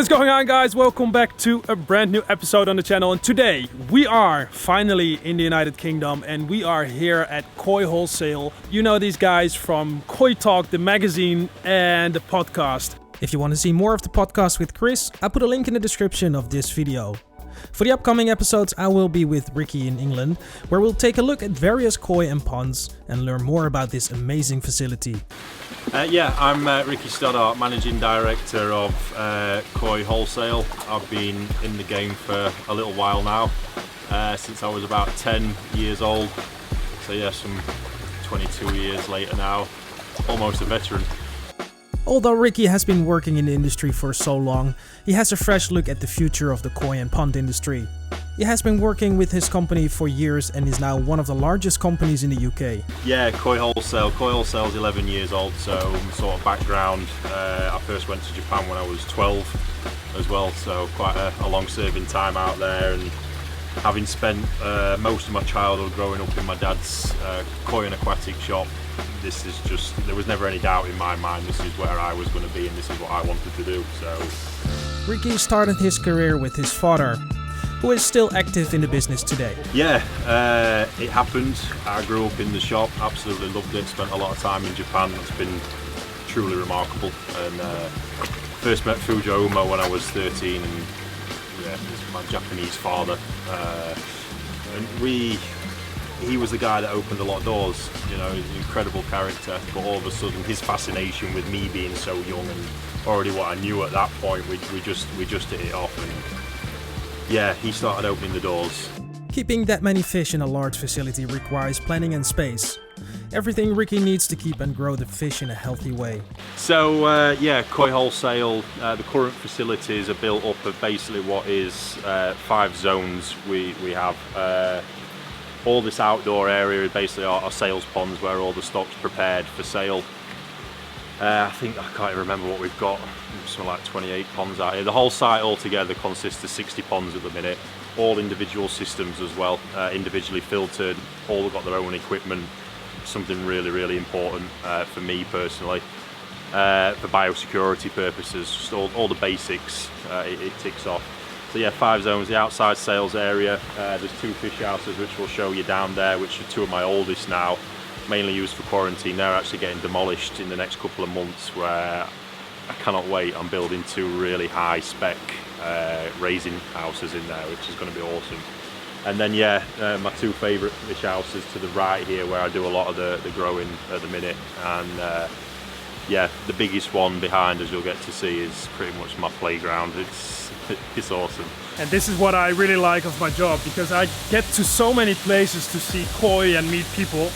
What is going on, guys? Welcome back to a brand new episode on the channel, and today we are finally in the United Kingdom and we are here at Koi Wholesale. You know these guys from Koi Talk, the magazine and the podcast. If you want to see more of the podcast with Chris, I put a link in the description of this video. For the upcoming episodes, I will be with Ricky in England, where we'll take a look at various koi and ponds and learn more about this amazing facility. I'm Ricky Stoddart, Managing Director of Koi Wholesale. I've been in the game for a little while now, since I was about 10 years old. So yeah, some 22 years later now, almost a veteran. Although Ricky has been working in the industry for so long, he has a fresh look at the future of the koi and pond industry. He has been working with his company for years and is now one of the largest companies in the UK. Yeah, Koi Wholesale. Koi Wholesale is 11 years old, so sort of background. I first went to Japan when I was 12 as well, so quite a long-serving time out there. And having spent most of my childhood growing up in my dad's koi and aquatic shop, this is just, there was never any doubt in my mind this is where I was going to be and this is what I wanted to do. So Ricky started his career with his father, who is still active in the business today. Yeah, it happened. I grew up in the shop, absolutely loved it, spent a lot of time in Japan. It's been truly remarkable. And first met Fujo Uma when I was 13, and yeah, this is my Japanese father. And he was the guy that opened a lot of doors, you know, he's an incredible character, but all of a sudden his fascination with me being so young and already what I knew at that point, we just hit it off, and yeah, he started opening the doors. Keeping that many fish in a large facility requires planning and space. Everything Ricky needs to keep and grow the fish in a healthy way. So Koi Wholesale, the current facilities are built up of basically what is 5 zones we have. All this outdoor area is basically our sales ponds where all the stock's prepared for sale. I can't even remember what we've got, something like 28 ponds out here. The whole site altogether consists of 60 ponds at the minute, all individual systems as well, individually filtered, all got their own equipment, something really, really important for me personally. For biosecurity purposes, just all the basics it ticks off. So yeah, 5 zones, the outside sales area, there's 2 fish houses which we'll show you down there, which are 2 of my oldest now, mainly used for quarantine. They're actually getting demolished in the next couple of months, where I cannot wait. I'm building 2 really high spec raising houses in there, which is going to be awesome. And then my 2 favourite fish houses to the right here, where I do a lot of the growing at the minute. And the biggest one behind, as you'll get to see, is pretty much my playground. It's awesome. And this is what I really like of my job, because I get to so many places to see koi and meet people.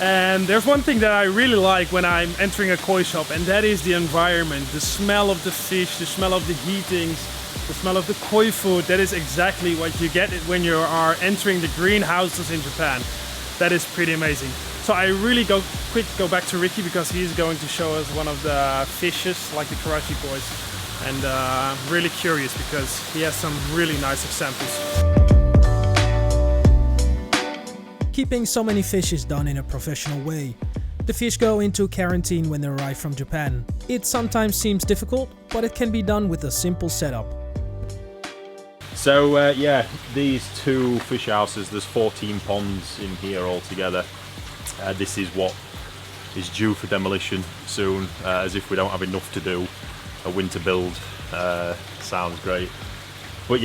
And there's one thing that I really like when I'm entering a koi shop, and that is the environment, the smell of the fish, the smell of the heatings, the smell of the koi food. That is exactly what you get when you are entering the greenhouses in Japan. That is pretty amazing. So I really go back to Ricky, because he's going to show us one of the fishes, like the karachi kois. And I'm really curious because he has some really nice examples. Keeping so many fish is done in a professional way. The fish go into quarantine when they arrive from Japan. It sometimes seems difficult, but it can be done with a simple setup. So these 2 fish houses, there's 14 ponds in here altogether. This is what is due for demolition soon, as if we don't have enough to do. A winter build sounds great, but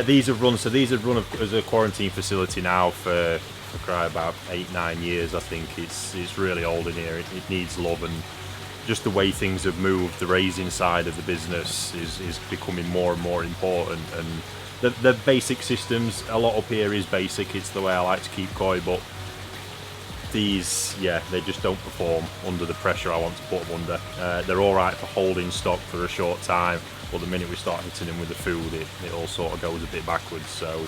these have run as a quarantine facility now for about 8-9 years. I think it's really old in here. It needs love, and just the way things have moved, the raising side of the business is becoming more and more important. And the basic systems, a lot up here is basic. It's the way I like to keep koi, but these, they just don't perform under the pressure I want to put them under. They're all right for holding stock for a short time, but the minute we start hitting them with the food, it all sort of goes a bit backwards. So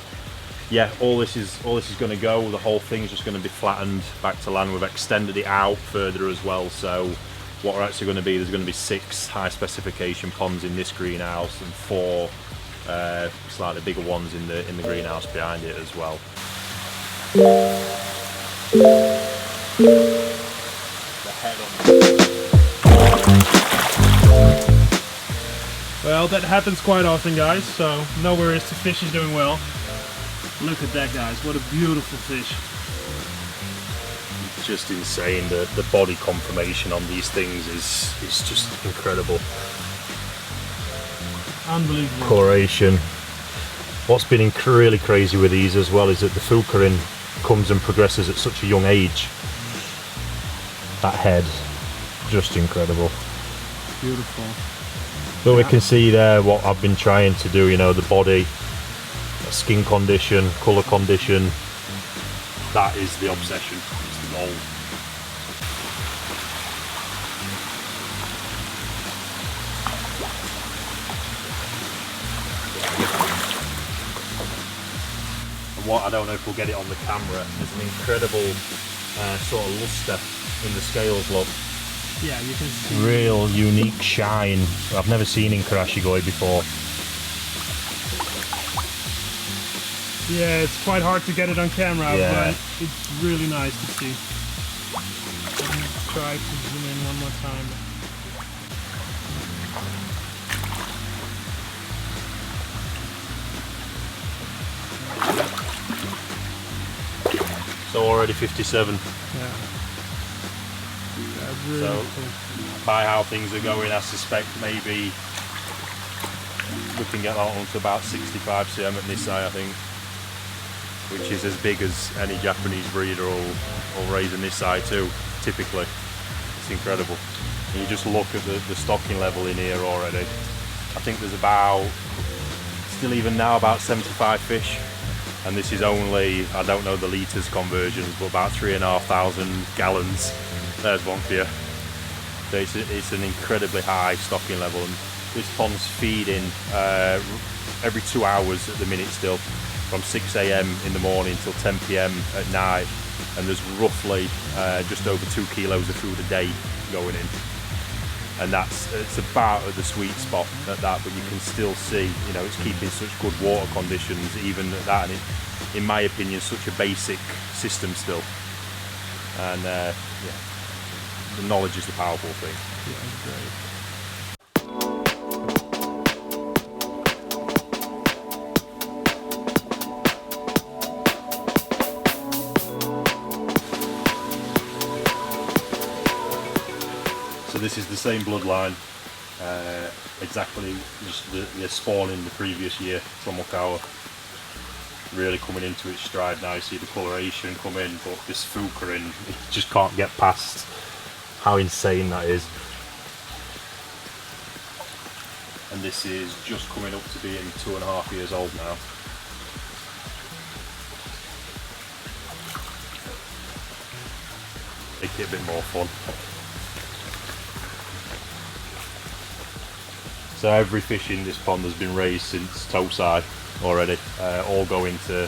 all this is going to go. The whole thing's just going to be flattened back to land. We've extended it out further as well. So what we're actually going to be, there's going to be 6 high specification ponds in this greenhouse and 4 slightly bigger ones in the greenhouse behind it as well. The head on Well, that happens quite often, guys, so no worries, the fish is doing well. Look at that, guys, what a beautiful fish. It's just insane. The body conformation on these things is just incredible. Unbelievable. Coloration. What's been really crazy with these as well is that the fukarin comes and progresses at such a young age. That head, just incredible. Beautiful. But we can see there what I've been trying to do, you know, the body, skin condition, colour condition. That is the obsession, it's the goal. And what, I don't know if we'll get it on the camera, there's an incredible sort of luster in the scales, look. Yeah, you can see. Real unique shine I've never seen in Karashigoi before. Yeah, it's quite hard to get it on camera, Yeah. but it's really nice to see. Let me try to zoom in one more time. So already 57. Yeah. That's really So cool. by how things are going, I suspect maybe we can get that on to about 65 cm at Nisai, I think, which is as big as any Japanese breeder will raise a Nisai too, typically. It's incredible. And you just look at the stocking level in here already. I think there's about, still even now, about 75 fish. And this is only, I don't know the litres conversions, but about 3,500 gallons. There's one for you. So it's an incredibly high stocking level, and this pond's feeding every 2 hours at the minute still, from 6 AM in the morning till 10 PM at night, and there's roughly just over 2 kilos of food a day going in. And it's about at the sweet spot at that, but you can still see, you know, it's keeping such good water conditions even at that, and in my opinion, such a basic system still. And yeah, the knowledge is the powerful thing. Yeah, great. So this is the same bloodline, exactly just the spawn in the previous year from Okawa. Really coming into its stride now. You see the coloration come in, but this fukarin, it just can't get past how insane that is. And this is just coming up to being 2.5 years old now. Make it a bit more fun. So every fish in this pond has been raised since Tosai already, all going to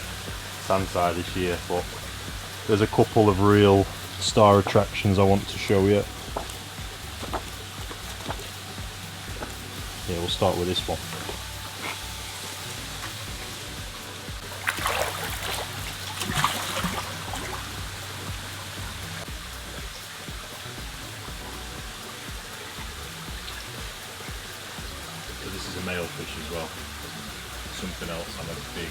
Sansai this year, but there's a couple of real star attractions I want to show you. Yeah, we'll start with this one. So this is a male fish as well. Something else I'm a big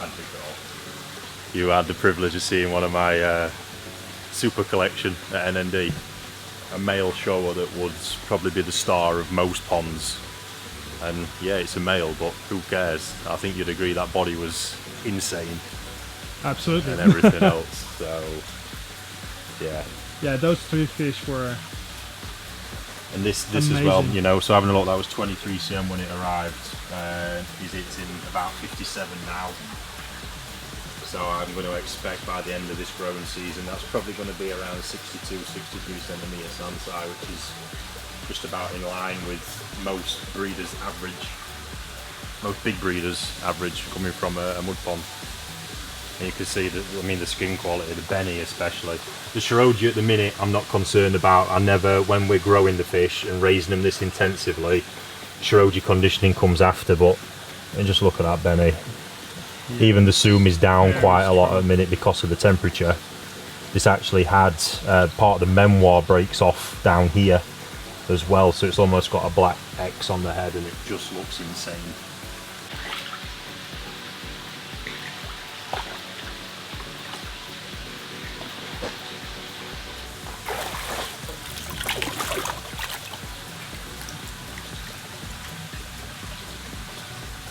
advocate of. You had the privilege of seeing one of my super collection at NND. A male showa that would probably be the star of most ponds. And yeah, it's a male, but who cares? I think you'd agree that body was insane. Absolutely. And everything else, so yeah. Yeah, those three fish were. And this amazing. as well, you know, so having a look, that was 23 cm when it arrived. He's eating about 57 now. So I'm going to expect by the end of this growing season, that's probably going to be around 62, 63 centimetre Sansai, which is just about in line with most breeders' average, most big breeders' average coming from a mud pond. And you can see that, I mean, the skin quality, the Benny especially. The Shiroji at the minute, I'm not concerned about. I never, when we're growing the fish and raising them this intensively, Shiroji conditioning comes after, but and just look at that Benny. Yeah. Even the zoom is down quite a lot at the minute because of the temperature. This actually had part of the memoir breaks off down here, as well, so it's almost got a black X on the head and it just looks insane.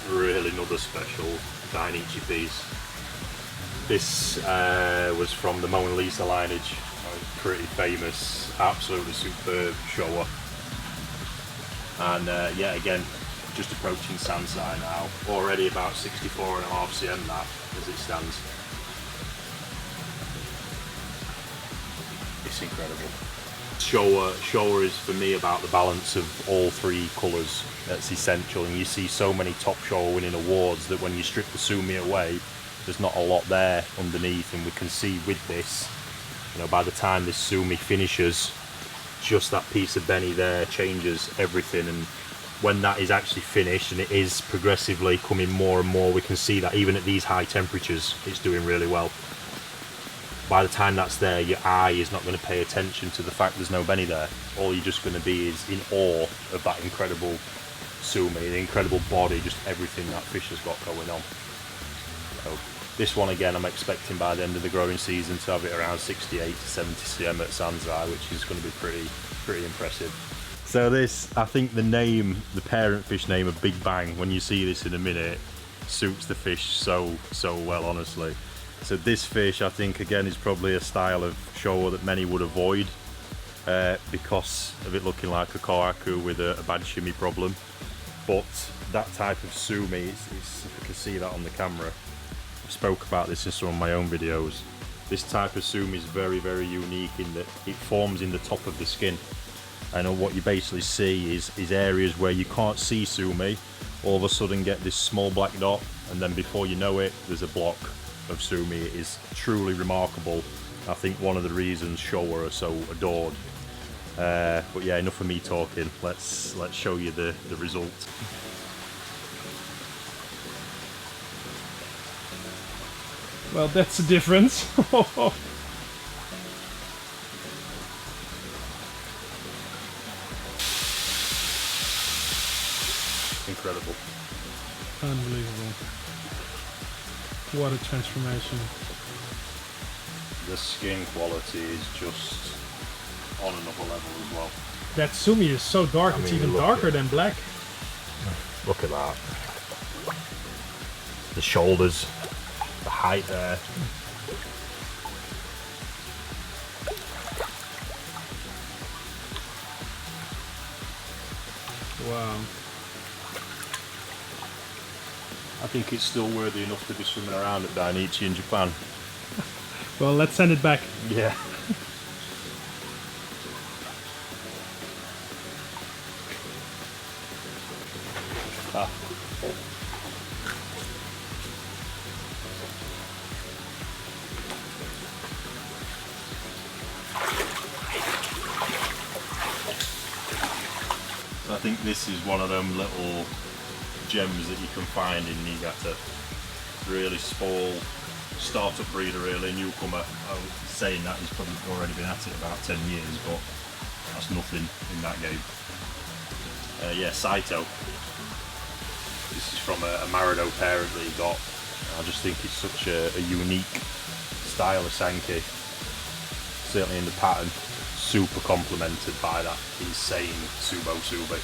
Really another special Dainichi piece. This was from the Mona Lisa lineage, pretty famous, absolutely superb showa. And yeah, again, just approaching Sansai now, already about 64.5 cm that as it stands. It's incredible. Showa is for me about the balance of all three colours. That's essential, and you see so many top showa winning awards that when you strip the sumi away, there's not a lot there underneath, and we can see with this, you know, by the time this sumi finishes, just that piece of beni there changes everything. And when that is actually finished, and it is progressively coming more and more, we can see that even at these high temperatures it's doing really well. By the time that's there, your eye is not going to pay attention to the fact there's no beni there. All you're just going to be is in awe of that incredible sumi, the incredible body, just everything that fish has got going on. So this one again, I'm expecting by the end of the growing season to have it around 68 to 70 cm at Sansai, which is going to be pretty impressive. So this, I think the name, the parent fish name of Big Bang, when you see this in a minute, suits the fish so well, honestly. So this fish, I think, again, is probably a style of showa that many would avoid because of it looking like a kohaku with a bad shimmy problem. But that type of sumi, if you can see that on the camera, I spoke about this in some of my own videos. This type of sumi is very unique in that it forms in the top of the skin. And what you basically see is areas where you can't see sumi, all of a sudden get this small black dot, and then before you know it, there's a block of sumi. It is truly remarkable. I think one of the reasons showa are so adored. But yeah, enough of me talking. Let's show you the result. Well, that's the difference. Incredible. Unbelievable. What a transformation. The skin quality is just on another level as well. That sumi is so dark, it's even darker than black. Look at that. The shoulders, the height there. Wow. I think it's still worthy enough to be swimming around at Dainichi in Japan. Well, let's send it back. Yeah. So I think this is one of them little gems that you can find in Niigata. Really small startup breeder, really newcomer. I was saying that he's probably already been at it about 10 years, but that's nothing in that game. Yeah, Saito. This is from a Marido parent that he got. I just think it's such a unique style of Senki. Certainly in the pattern, super complemented by that insane Subo Subi.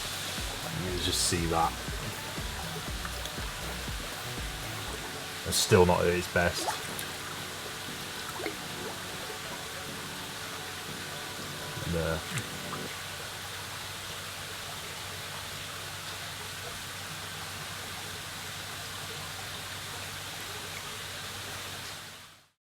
You just see that. It's still not at its best. And,